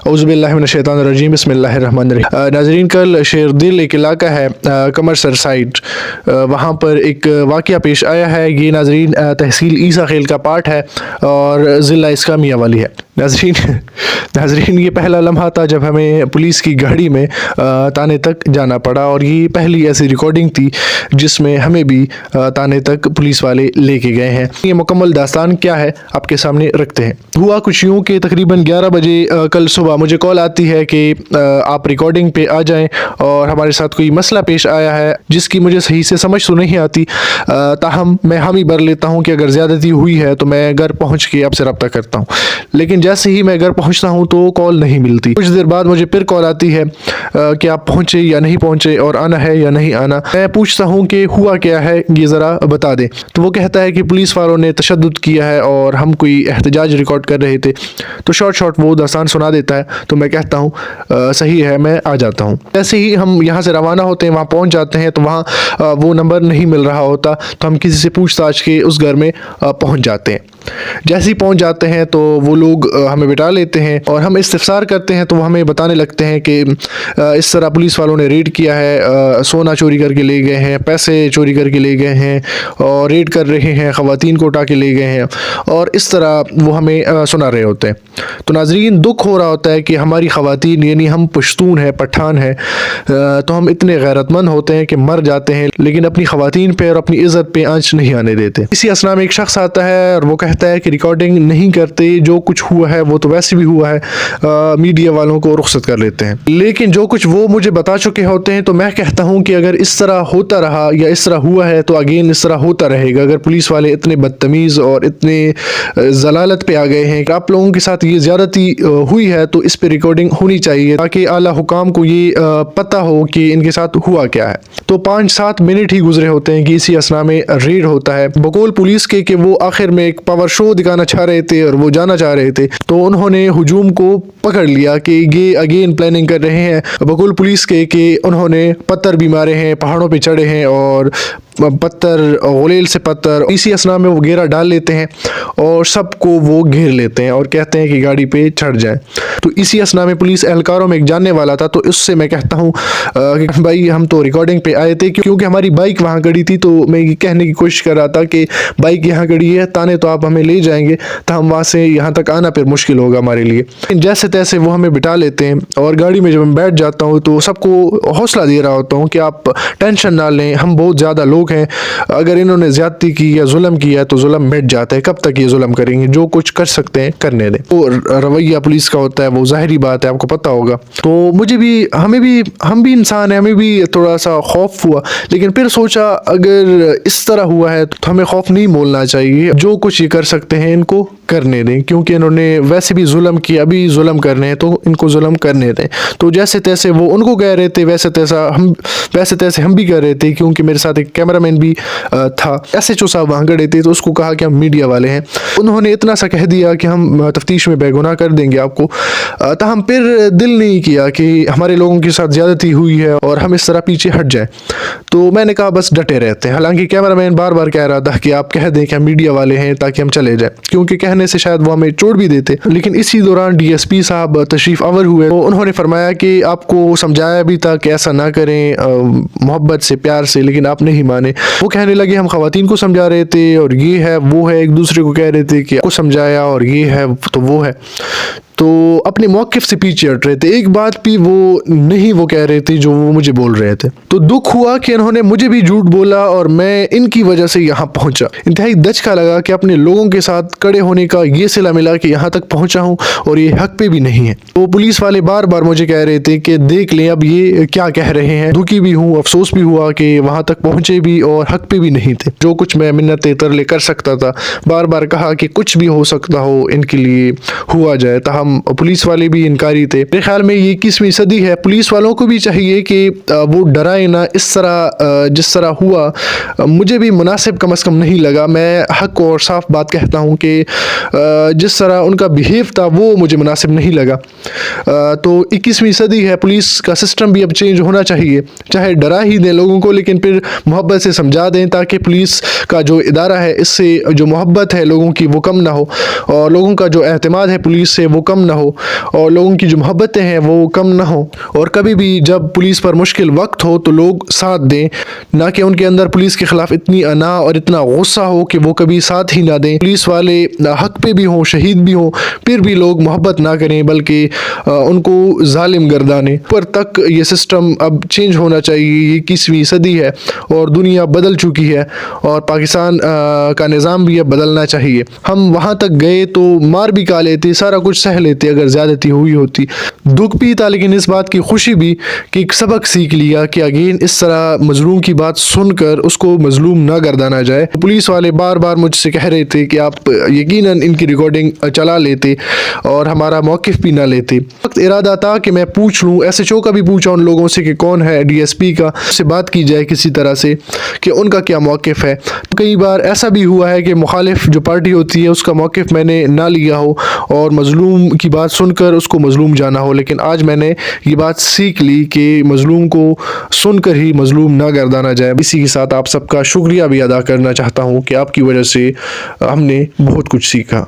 औज़ुबिल्लाहिमिनश्शैतानिर्रजीम बिस्मिल्लाहिर्रहमानिर्रहीम। नाज़रीन, कल शेरदिल एक इलाका है कमरसर साइड, वहाँ पर एक वाक़या पेश आया है। ये नाज़रीन तहसील ईसा खेल का पार्ट है और ज़िला इसका मियांवाली है। नाज़रीन ये पहला लम्हा था जब हमें पुलिस की गाड़ी में थाने तक जाना पड़ा, और ये पहली ऐसी रिकॉर्डिंग थी जिसमें हमें भी थाने तक पुलिस वाले लेके गए हैं। ये मुकम्मल दास्तान क्या है आपके सामने रखते हैं। हुआ कुछ यूँ कि तकरीबन 11 बजे कल सुबह मुझे कॉल आती है कि आप रिकॉर्डिंग पे आ जाएं, और हमारे साथ कोई मसला पेश आया है जिसकी मुझे सही से समझ तो नहीं आती, ताहम मैं हामी भर लेता हूँ कि अगर ज़्यादती हुई है तो मैं घर पहुँच के आपसे रब्ता करता हूँ। लेकिन जैसे ही मैं घर पहुँचता हूँ तो कॉल नहीं मिलती। कुछ देर बाद मुझे फिर कॉल आती है कि आप पहुँचे या नहीं पहुँचे और आना है या नहीं आना। मैं पूछता हूँ कि हुआ क्या है, ये ज़रा बता दें। तो वो कहता है कि पुलिस वालों ने तशद्दुद किया है और हम कोई एहतजाज रिकॉर्ड कर रहे थे। तो शॉर्ट वो दास्तान सुना देता है। तो मैं कहता हूँ सही है, मैं आ जाता हूँ। जैसे ही हम यहाँ से रवाना होते हैं, वहाँ पहुँच जाते हैं तो वहाँ वो नंबर नहीं मिल रहा होता। तो हम किसी से पूछताछ के उस घर में पहुँच जाते हैं। जैसे ही पहुंच जाते हैं तो वो लोग हमें बिठा लेते हैं और हम इस्तिफसार करते हैं। तो वो हमें बताने लगते हैं कि इस तरह पुलिस वालों ने रेड किया है, सोना चोरी करके ले गए हैं, पैसे चोरी करके ले गए हैं और रेड कर रहे हैं, ख़वातीन को उठा के ले गए हैं, और इस तरह वो हमें सुना रहे होते हैं। तो नाज़रीन, दुख हो रहा होता है कि हमारी ख़वातीन, यानी हम पश्तून हैं, पठान हैं, तो हम इतने गैरतमंद होते हैं कि मर जाते हैं लेकिन अपनी ख़वातीन पे और अपनी इज़्ज़त पे आंच नहीं आने देते। इसी असना में एक शख्स आता है और वो कहता है कि रिकॉर्डिंग नहीं करते, जो कुछ हुआ है वो तो वैसे भी हुआ है, मीडिया वालों को रुख्सत कर लेते हैं। लेकिन जो कुछ वो मुझे बता चुके होते हैं, तो मैं कहता हूँ कि अगर इस तरह होता रहा या इस तरह हुआ है तो अगेन इस तरह होता रहेगा। अगर पुलिस वाले इतने बदतमीज़ और इतने जलालत पे आ गए हैं कि आप लोगों के साथ ये ज़्यादती हुई है, तो इस पे रिकॉर्डिंग होनी चाहिए ताकि आला हुकाम को ये पता हो कि इनके साथ हुआ क्या है। तो 5-7 मिनट ही गुजरे होते हैं कि इसी असना में रेड होता है बकौल पुलिस के कि वो आखिर में एक पावर शो दिखाना चाह रहे थे और वो जाना चाह रहे थे। तो उन्होंने हुजूम को पकड़ लिया कि ये अगेन प्लानिंग कर रहे हैं बकौल पुलिस के कि उन्होंने पत्थर भी मारे हैं, पहाड़ों पे चढ़े हैं और पत्थर, गुलेल से पत्थर, इसी असना में वो घेरा डाल लेते हैं और सबको वो घेर लेते हैं और कहते हैं कि गाड़ी पे चढ़ जाएं। तो इसी असना में पुलिस एहलकारों में एक जानने वाला था, तो उससे मैं कहता हूँ कि भाई हम तो रिकॉर्डिंग पे आए थे, क्योंकि हमारी बाइक वहाँ खड़ी थी। तो मैं ये कहने की कोशिश कर रहा था कि बाइक यहाँ खड़ी है, ताने तो आप हमें ले जाएंगे, तो हम वहाँ से यहाँ तक आना फिर मुश्किल होगा हमारे लिए। जैसे तैसे वो हमें बिठा लेते हैं और गाड़ी में जब मैं बैठ जाता हूँ तो सबको हौसला दे रहा होता हूँ कि आप टेंशन ना लें, हम बहुत ज़्यादा लोग हैं, अगर इन्होंने ज्यादती की या जुल्म किया है तो जुल्म मिट जाता है, कब तक ये जुल्म करेंगे, जो कुछ कर सकते हैं करने दें। तो रवैया पुलिस का होता है वो ज़ाहिरी बात है, आपको पता होगा। तो मुझे भी, हम भी इंसान हैं, हमें भी थोड़ा सा खौफ हुआ, लेकिन फिर सोचा अगर इस तरह हुआ है तो हमें खौफ नहीं मोलना चाहिए, जो कुछ ये कर सकते हैं इनको करने दें, क्योंकि इन्होंने वैसे भी जुल्म किया, अभी जुल्म कर रहे हैं तो इनको जुल्म करने दें। तो जैसे तैसे वो उनको कह रहे थे वैसे तैसे हम भी कर रहे थे, क्योंकि मेरे साथ एक कैमरामैन भी था। SHO साहब वहाँ खड़े थे, तो उसको कहा कि हम मीडिया वाले हैं। उन्होंने इतना सा कह दिया कि हम तफ्तीश में बेगुनाह कर देंगे आपको। ताहम फिर दिल नहीं किया कि हमारे लोगों के साथ ज़्यादती हुई है और हम इस तरह पीछे हट जाएं। तो मैंने कहा बस डटे रहते हैं। हालांकि कैमरामैन बार बार कह रहा था कि आप कह दें कि हम मीडिया वाले हैं ताकि हम चले जाएं, क्योंकि कहने से शायद वो हमें छोड़ भी देते। लेकिन इसी दौरान DSP साहब तशरीफ आवर हुए, तो उन्होंने फरमाया कि आपको समझाया भी था कि ऐसा ना करें, मोहब्बत से, प्यार से, लेकिन आप नहीं माने। वो कहने लगे हम ख़वातीन को समझा रहे थे और ये है वो है, एक दूसरे को कह रहे थे कि आपको समझाया और ये है तो वो है, तो अपने मौक़िफ़ से पीछे हट रहे थे। एक बात भी वो नहीं वो कह रहे थे जो वो मुझे बोल रहे थे। तो दुख हुआ कि इन्होंने मुझे भी झूठ बोला और मैं इनकी वजह से यहाँ पहुँचा। इंतहाई दचका लगा कि अपने लोगों के साथ खड़े होने का ये सिला मिला कि यहाँ तक पहुँचा हूँ और ये हक पे भी नहीं है। तो पुलिस वाले बार बार मुझे कह रहे थे कि देख लें अब ये क्या कह रहे हैं। दुखी भी हूँ, अफसोस भी हुआ कि वहाँ तक पहुँचे भी और हक पे भी नहीं थे। जो कुछ मैं मिन्नतें तरले कर सकता था, बार बार कहा कि कुछ भी हो सकता हो इनके लिए हुआ जाए, पुलिस वाले भी इनकारी थे। मेरे ख्याल में ये 21वीं सदी है, पुलिस वालों को भी चाहिए कि वो डराए ना। इस तरह जिस तरह हुआ मुझे भी मुनासिब कम से कम नहीं लगा। मैं हक और साफ बात कहता हूँ कि जिस तरह उनका बिहेव था वो मुझे मुनासिब नहीं लगा। तो 21वीं सदी है, पुलिस का सिस्टम भी अब चेंज होना चाहिए। चाहे डरा ही दें लोगों को, लेकिन फिर मोहब्बत से समझा दें ताकि पुलिस का जो इदारा है इससे जो मोहब्बत है लोगों की वो कम ना हो और लोगों का जो एतमाद है पुलिस से वो कम कम ना हो और लोगों की जो मोहब्बतें हैं वो कम ना हो, और कभी भी जब पुलिस पर मुश्किल वक्त हो तो लोग साथ दें, ना कि उनके अंदर पुलिस के ख़िलाफ़ इतनी अना और इतना गुस्सा हो कि वो कभी साथ ही ना दें। पुलिस वाले हक पे भी हों, शहीद भी हों, फिर भी लोग मोहब्बत ना करें बल्कि उनको जालिम गर्दानें। पर तक ये सिस्टम अब चेंज होना चाहिए। ये 21वीं सदी है और दुनिया बदल चुकी है और पाकिस्तान का निज़ाम भी अब बदलना चाहिए। हम वहाँ तक गए तो मार भी खा लेते, सारा कुछ सह लेते अगर ज़्यादती हुई होती। दुख भी था लेकिन इस बात की खुशी भी कि एक सबक सीख लिया कि अगेन इस तरह मजलूम की बात सुनकर उसको मजलूम ना गर्दाना जाए। पुलिस वाले बार बार मुझसे कह रहे थे कि आप यकीनन इनकी रिकॉर्डिंग चला लेते और हमारा मौक़िफ़ भी ना लेते। वक्त इरादा था कि मैं पूछ लूँ, SHO का भी पूछा उन लोगों से कि कौन है, DSP का से बात की जाए किसी तरह से कि उनका क्या मौक़िफ़ है। कई बार ऐसा भी हुआ है कि मुखालिफ जो पार्टी होती है उसका मौक़िफ़ मैंने ना लिया हो और मजलूम की बात सुनकर उसको मजलूम जाना हो, लेकिन आज मैंने ये बात सीख ली कि मजलूम को सुनकर ही मजलूम ना गर्दाना जाए। इसी के साथ आप सबका शुक्रिया भी अदा करना चाहता हूँ कि आपकी वजह से हमने बहुत कुछ सीखा।